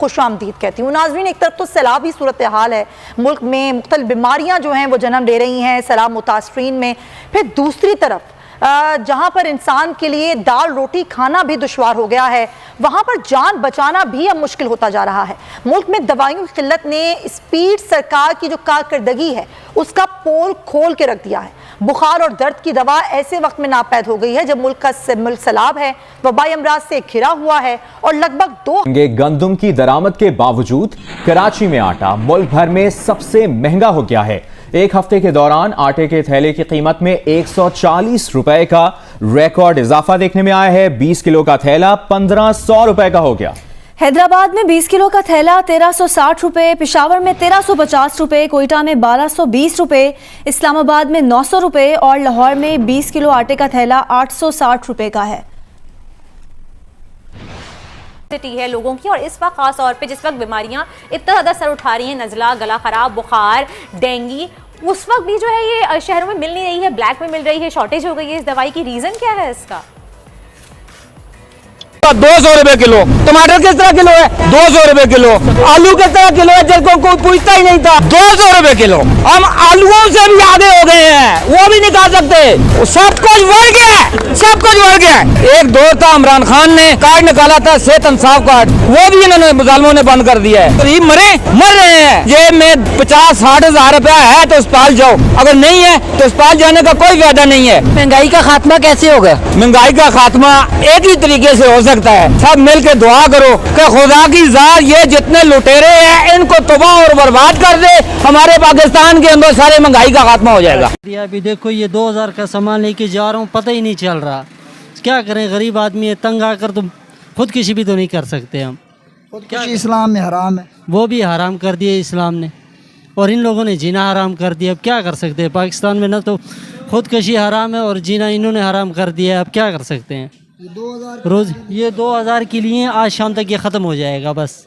खुशामदीद कहती हूँ। नाज़रीन, एक तरफ तो सैलाबी सूरत हाल है, मुल्क में मुख्तलिफ बीमारियाँ जो हैं वो जन्म ले रही हैं सैलाब मुतासरीन में, फिर दूसरी तरफ जहाँ पर इंसान के लिए दाल रोटी खाना भी दुश्वार हो गया है, वहाँ पर जान बचाना भी अब मुश्किल होता जा रहा है। मुल्क में दवाइयों की किल्लत ने स्पीड सरकार की जो कारकर्दगी है उसका पोल खोल के रख दिया है। बुखार और दर्द की दवा ऐसे वक्त में नापैद हो गई है जब मुल्क का सैलाब है, वबाई अमराज से घिरा हुआ है और लगभग 2 गंदम की दरामद के बावजूद कराची में आटा मुल्क भर में सबसे महंगा हो गया है। एक हफ्ते के दौरान आटे के थैले की कीमत में 140 रुपए का रिकॉर्ड इजाफा देखने में आया है। 20 किलो का थैला 1500 रुपए का हो गया। हैदराबाद में 20 किलो का थैला 1360 रुपए, पेशावर में 1350 रुपए, कोयटा में 1220 रुपए, इस्लामाबाद में 900 रुपए और लाहौर में 20 किलो आटे का थैला 860 रुपए का है। है लोगों की, और इस वक्त खास तौर पे जिस वक्त बीमारियां इतना ज़्यादा सर उठा रही हैं, नज़ला, गला खराब, बुखार, डेंगू, उस वक्त भी जो है ये शहरों में मिल नहीं रही है, ब्लैक में मिल रही है, शॉर्टेज हो गई है इस दवाई की। रीज़न क्या है इसका? 200 रुपए किलो टमाटर किस तरह किलो है, 200 रुपए किलो आलू किस तरह किलो है, जिसको कोई पूछता ही नहीं था, 200 रुपए किलो। हम आलूओं से भी आधे हो गए हैं, वो भी नहीं खा सकते। सब कुछ बढ़ गया, सब कुछ बढ़ गया। एक दौर था इमरान खान ने कार्ड निकाला था, सेहत इंसाफ कार्ड, वो भी इन्होंने मुसलमानों ने बंद कर दिया है। गरीब मर रहे हैं। ये में 50-60 हजार रुपया है तो अस्पताल जाओ, अगर नहीं है तो अस्पताल जाने का कोई फायदा नहीं है। महंगाई का खात्मा कैसे होगा? महंगाई का खात्मा एक ही तरीके से हो सकता है, सब मिल के दुआ करो कि खुदा की ज़ात ये जितने लुटेरे हैं इनको तबाह और बर्बाद कर दे, हमारे पाकिस्तान के अंदर सारे महंगाई का खात्मा हो जाएगा। अभी देखो ये 2000 का सामान लेके जा रहा हूँ, पता ही नहीं चल रहा, क्या करें, गरीब आदमी है, तंग आकर तो खुदकुशी भी तो नहीं कर सकते हम। खुदकुशी इस्लाम में हराम है, वो भी हराम कर दिए इस्लाम ने, और इन लोगों ने जीना हराम कर दिया। अब क्या कर सकते हैं, पाकिस्तान में ना तो खुदकुशी हराम है और जीना इन्होंने हराम कर दिया है। अब क्या कर सकते हैं, रोज ये 2000 के लिए आज शाम तक ये ख़त्म हो जाएगा बस।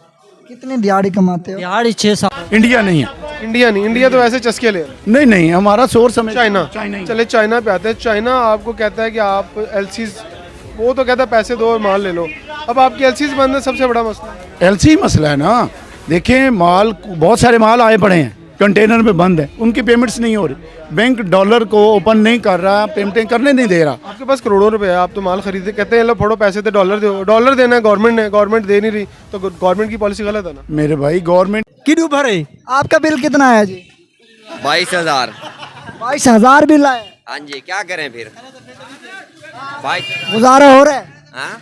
कितने दिहाड़ी कमाते हो? दिहाड़ी 6-7। इंडिया नहीं है, इंडिया नहीं, इंडिया तो ऐसे चस्के ले नहीं, हमारा सोर्स हमें चाइना चले, चाइना पे आते हैं। चाइना आपको कहता है कि आप एलसीज, वो तो कहता है पैसे दो और माल ले लो। अब आपकी एलसीज बंद है, सबसे बड़ा मसला एलसी मसला है ना। देखें माल, बहुत सारे माल आए पड़े हैं, कंटेनर में बंद है, उनकी पेमेंट्स नहीं हो रही। बैंक डॉलर को ओपन नहीं कर रहा, पेमेंटें करने नहीं दे रहा। आपके पास करोड़ों रुपए है, आप तो माल खरीदे, कहते हैं लो फोड़ो पैसे दे, डॉलर दो, डॉलर देना है गवर्नमेंट ने, गवर्नमेंट दे नहीं रही, तो गवर्नमेंट की पॉलिसी गलत है ना मेरे भाई। गवर्नमेंट क्यों भरे? आपका बिल कितना है जी? 22,000। 22,000 बिल आया? हाँ जी, क्या करें फिर, गुजारा हो रहा है?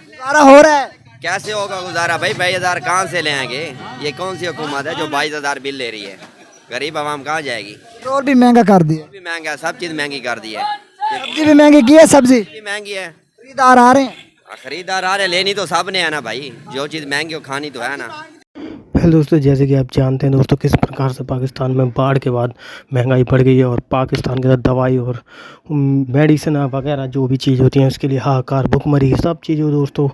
गुजारा हो रहा है? कैसे होगा गुजारा भाई, 22,000 कहाँ से ले आएंगे? ये कौन सी हुकूमत है जो 22,000 बिल ले रही है? गरीब आवाम कहाँ जाएगी? पेट्रोल भी महंगा कर दिया, भी महंगा, सब चीज महंगी कर दी है। सब्जी भी महंगी की है, सब्जी भी महंगी है। खरीदार आ रहे हैं, खरीदार आ रहे, लेनी तो सब ने है ना भाई, जो चीज महंगी हो खानी तो है ना। हेलो दोस्तों, जैसे कि आप जानते हैं दोस्तों किस प्रकार से पाकिस्तान में बाढ़ के बाद महंगाई बढ़ गई है और पाकिस्तान के साथ दवाई और मेडिसिन वगैरह जो भी चीज़ होती हैं उसके लिए हाहाकार, भुखमरी, सब चीज़ों दोस्तों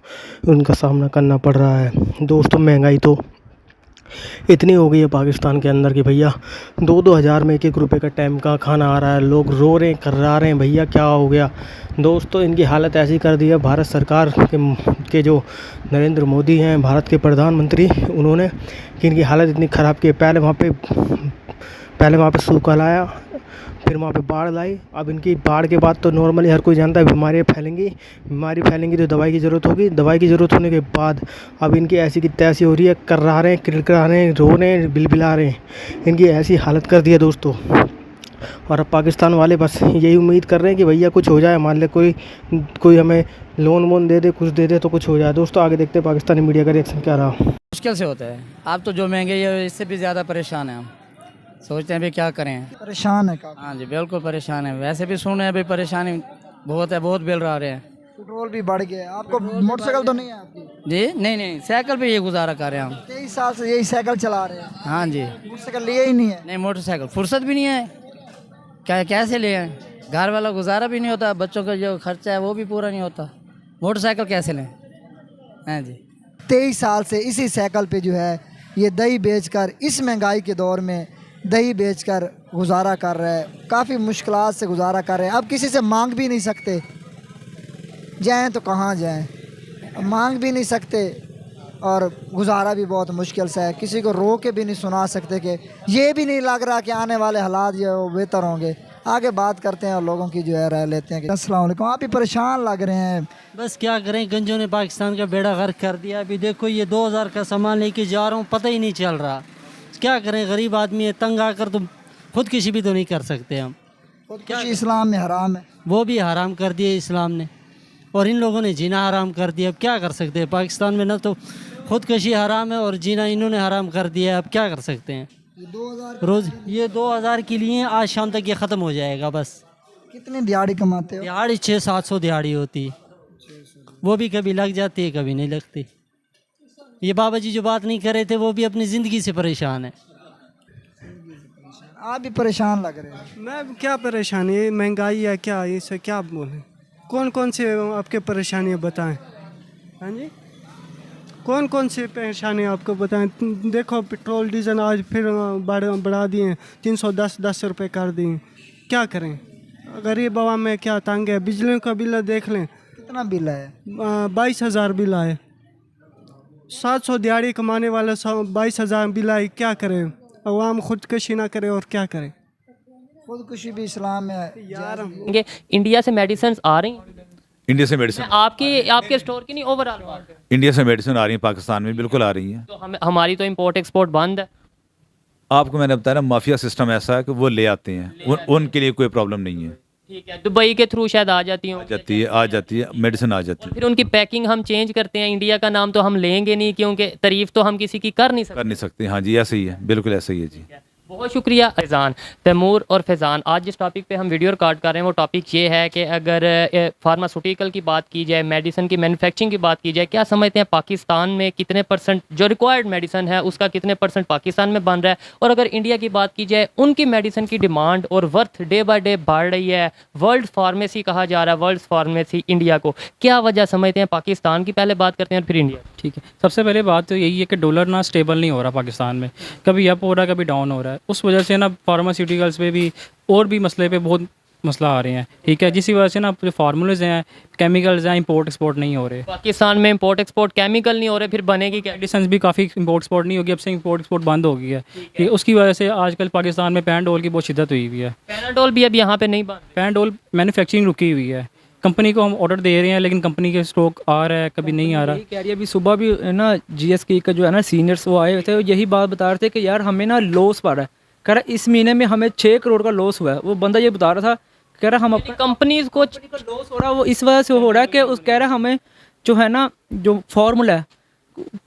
उनका सामना करना पड़ रहा है। दोस्तों महंगाई तो इतनी हो गई है पाकिस्तान के अंदर कि भैया 2-2 हज़ार में 1-1 रुपये का टाइम का खाना आ रहा है। लोग रो रहे हैं, कर्रा रहे हैं, भैया क्या हो गया। दोस्तों इनकी हालत ऐसी कर दी है भारत सरकार के जो नरेंद्र मोदी हैं, भारत के प्रधानमंत्री, उन्होंने कि इनकी हालत इतनी ख़राब की है। पहले वहाँ पे सूखा लाया, फिर वहाँ पे बाढ़ लाई। अब इनकी बाढ़ के बाद तो नॉर्मली हर कोई जानता है बीमारी फैलेंगी तो दवाई की ज़रूरत होगी। दवाई की ज़रूरत होने के बाद अब इनकी ऐसी की तैसी हो रही है, कर्रा रहे हैं, किलकरा रहे हैं, रो रहे हैं, बिलबिला रहे हैं। इनकी ऐसी हालत कर दी है दोस्तों। और अब पाकिस्तान वाले बस यही उम्मीद कर रहे हैं कि भैया कुछ हो जाए, मान ले कोई हमें लोन वोन दे दे, कुछ दे दे तो कुछ हो जाए। दोस्तों आगे देखते हैं पाकिस्तानी मीडिया का रिएक्शन क्या रहा। मुश्किल से होता है, आप तो जो महंगे है इससे भी ज़्यादा परेशान हैं हम, सोचते हैं भाई क्या करें, परेशान है। हाँ जी बिल्कुल परेशान है, वैसे भी सुन रहे हैं भाई परेशानी बहुत है, बहुत बिल आ रहे हैं, पेट्रोल भी बढ़ गया। आपको मोटरसाइकिल तो नहीं है आपकी? जी नहीं, साइकिल पे ये गुजारा कर रहे हैं हम, 23 साल से यही साइकिल चला रहे हैं। हाँ जी, मोटरसाइकिल लिए ही नहीं है? नहीं, मोटरसाइकिल फुर्सत भी नहीं है, कैसे ले आए, घर वाला गुजारा भी नहीं होता, बच्चों का जो खर्चा है वो भी पूरा नहीं होता, मोटरसाइकिल कैसे लें। हाँ जी, 23 साल से इसी साइकिल पे जो है ये दही बेचकर, इस महंगाई के दौर में दही बेचकर गुजारा कर रहा है, काफ़ी मुश्किलात से गुजारा कर रहे हैं। अब किसी से मांग भी नहीं सकते, जाएं तो कहाँ जाएं, अब मांग भी नहीं सकते, और गुजारा भी बहुत मुश्किल से है। किसी को रो के भी नहीं सुना सकते कि ये भी नहीं लग रहा कि आने वाले हालात जो है वो बेहतर होंगे। आगे बात करते हैं और लोगों की जो है राय लेते हैं। अस्सलाम वालेकुम, आप भी परेशान लग रहे हैं। बस क्या करें, गंजों ने पाकिस्तान का बेड़ा गर्क कर दिया। अभी देखो ये 2000 का सामान लेके जा रहा हूँ, पता ही नहीं चल रहा। क्या करें, गरीब आदमी है, तंग आकर तो खुदकुशी भी तो नहीं कर सकते हम। खुदकुशी इस्लाम में हराम है, वो भी हराम कर दिए इस्लाम ने, और इन लोगों ने जीना हराम कर दिया। अब क्या कर सकते हैं, पाकिस्तान में ना तो खुदकुशी हराम है और जीना इन्होंने हराम कर दिया है। अब क्या कर सकते हैं। रोज़ ये 2000 के लिए आज शाम तक ये ख़त्म हो जाएगा। बस कितनी दिहाड़ी कमाते हो? दिहाड़ी 600-700 दिहाड़ी होती है, वो भी कभी लग जाती है कभी नहीं लगती। ये बाबा जी जो बात नहीं कर रहे थे वो भी अपनी ज़िंदगी से परेशान है। आप भी परेशान लग रहे हैं। मैं क्या परेशानी है, महंगाई है क्या, इससे क्या बोलें। कौन कौन से आपके परेशानियाँ बताएं? हाँ जी, कौन कौन से परेशानी आपको बताएं? देखो पेट्रोल डीजल आज फिर बढ़ा दिए, 310 रुपये कर दिए। क्या करें, गरीब आवाम में क्या तंग है। बिजली का बिल देख लें, कितना बिल है? 22,000 बिल आए। 700 दिहाड़ी कमाने वाले 22,000 बिल आए। क्या करें, अवाम खुदकुशी ना करे और क्या करें। खुदकुशी भी इस्लाम में है यार। इंडिया से मेडिसिन आ रही हैं, इंडिया से मेडिसिन आपके स्टोर की नहीं, ओवरऑल इंडिया से मेडिसिन आ रही है, पाकिस्तान में बिल्कुल आ रही है। तो हमारी तो इंपोर्ट एक्सपोर्ट बंद है। आपको मैंने बताया ना, माफिया सिस्टम ऐसा है कि वो ले आते हैं, उनके लिए कोई प्रॉब्लम नहीं है। ठीक है, दुबई के थ्रू शायद आ जाती हूँ, आ जाती है मेडिसिन आ जाती है। फिर उनकी पैकिंग हम चेंज करते हैं, इंडिया का नाम तो हम लेंगे नहीं क्योंकि तारीफ तो हम किसी की कर नहीं सकते। हाँ जी, ऐसे ही है, बिल्कुल ऐसे ही है जी। बहुत शुक्रिया फैज़ान, तैमूर और फैज़ान। आज जिस टॉपिक पे हम वीडियो रिकॉर्ड कर रहे हैं वो टॉपिक ये है कि अगर फार्मास्यूटिकल की बात की जाए, मेडिसिन की मैन्युफैक्चरिंग की बात की जाए, क्या समझते हैं पाकिस्तान में कितने % जो रिक्वायर्ड मेडिसिन है उसका कितने % पाकिस्तान में बन रहा है, और अगर इंडिया की बात की जाए उनकी मेडिसिन की डिमांड और वर्थ डे बाय डे बढ़ रही है। वर्ल्ड फार्मेसी कहा जा रहा है, वर्ल्ड फार्मेसी इंडिया को, क्या वजह समझते हैं पाकिस्तान की? पहले बात करते हैं और फिर इंडिया। ठीक है, सबसे पहले बात तो यही है कि डॉलर ना स्टेबल नहीं हो रहा पाकिस्तान में, कभी अप हो रहा है कभी डाउन हो रहा है। उस वजह से ना फार्मास्यूटिकल्स पे भी और भी मसले पे बहुत मसला आ रहे हैं। ठीक है, जिस वजह से ना जो फार्मूलेज हैं, केमिकल्स हैं, इंपोर्ट एक्सपोर्ट नहीं हो रहे। पाकिस्तान में इंपोर्ट एक्सपोर्ट केमिकल नहीं हो रहे, फिर बनेगी क्या? मेडिसिन भी काफ़ी इंपोर्ट एक्सपोर्ट नहीं होगी, अब से इंपोर्ट एक्सपोर्ट बंद हो गई है। ठीक है, उसकी वजह से आजकल पाकिस्तान में पैनाडोल की बहुत शिद्दत हुई हुई है। पैनाडोल भी अब यहाँ पे नहीं बंद, पैनाडोल मैन्युफैक्चरिंग रुकी हुई है। कंपनी को हम ऑर्डर दे रहे हैं लेकिन कंपनी के स्टॉक आ रहा है, कभी नहीं आ रहा। कह रही है, अभी सुबह भी ना GSK का जो है ना सीनियर्स वो आए थे, यही बात बता रहे थे कि यार हमें ना लॉस पड़ रहा है। कह रहा इस महीने में हमें 6 करोड़ का लॉस हुआ है। वो बंदा ये बता रहा था, कह रहा हम अपनी कंपनीज को लॉस हो रहा है, वो इस वजह से हो रहा है कि उस कह रहा हमें जो है ना जो फार्मूला है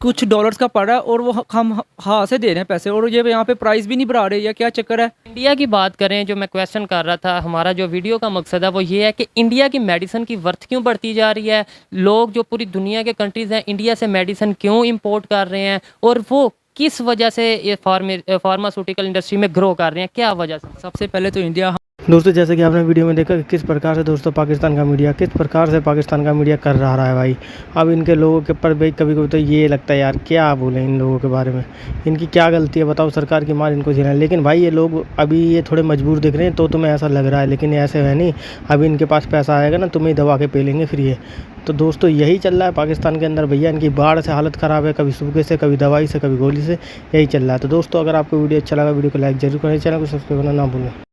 कुछ डॉलर्स का पड़ रहा है और वो हम हाथ से दे रहे हैं पैसे, और ये यहाँ पे प्राइस भी नहीं बढ़ा रहे, या क्या चक्कर है। इंडिया की बात करें, जो मैं क्वेश्चन कर रहा था, हमारा जो वीडियो का मकसद है वो ये है कि इंडिया की मेडिसिन की वर्थ क्यों बढ़ती जा रही है, लोग जो पूरी दुनिया के कंट्रीज़ हैं इंडिया से मेडिसिन क्यों इम्पोर्ट कर रहे हैं, और वो किस वजह से ये फार्मास्यूटिकल इंडस्ट्री में ग्रो कर रहे हैं, क्या वजह से? सबसे पहले तो इंडिया दोस्तों जैसे कि आपने वीडियो में देखा कि किस प्रकार से दोस्तों पाकिस्तान का मीडिया कर रहा है भाई। अब इनके लोगों के ऊपर भाई कभी कभी तो ये लगता है यार क्या बोलें इन लोगों के बारे में, इनकी क्या गलती है बताओ, सरकार की मार इनको झेलना है। लेकिन भाई ये लोग अभी ये थोड़े मजबूर दिख रहे हैं तो तुम्हें ऐसा लग रहा है, लेकिन ऐसे है नहीं। अभी इनके पास पैसा आएगा ना, तुम्हें दबा के पे लेंगे फिर ये। तो दोस्तों यही चल रहा है पाकिस्तान के अंदर भैया, इनकी बाढ़ से हालत ख़राब है, कभी सूखे से, कभी दवाई से, कभी गोली से, यही चल रहा है। तो दोस्तों अगर आपको वीडियो अच्छा लगा वीडियो को लाइक जरूर करें, चैनल को सब्सक्राइब करना ना भूलें।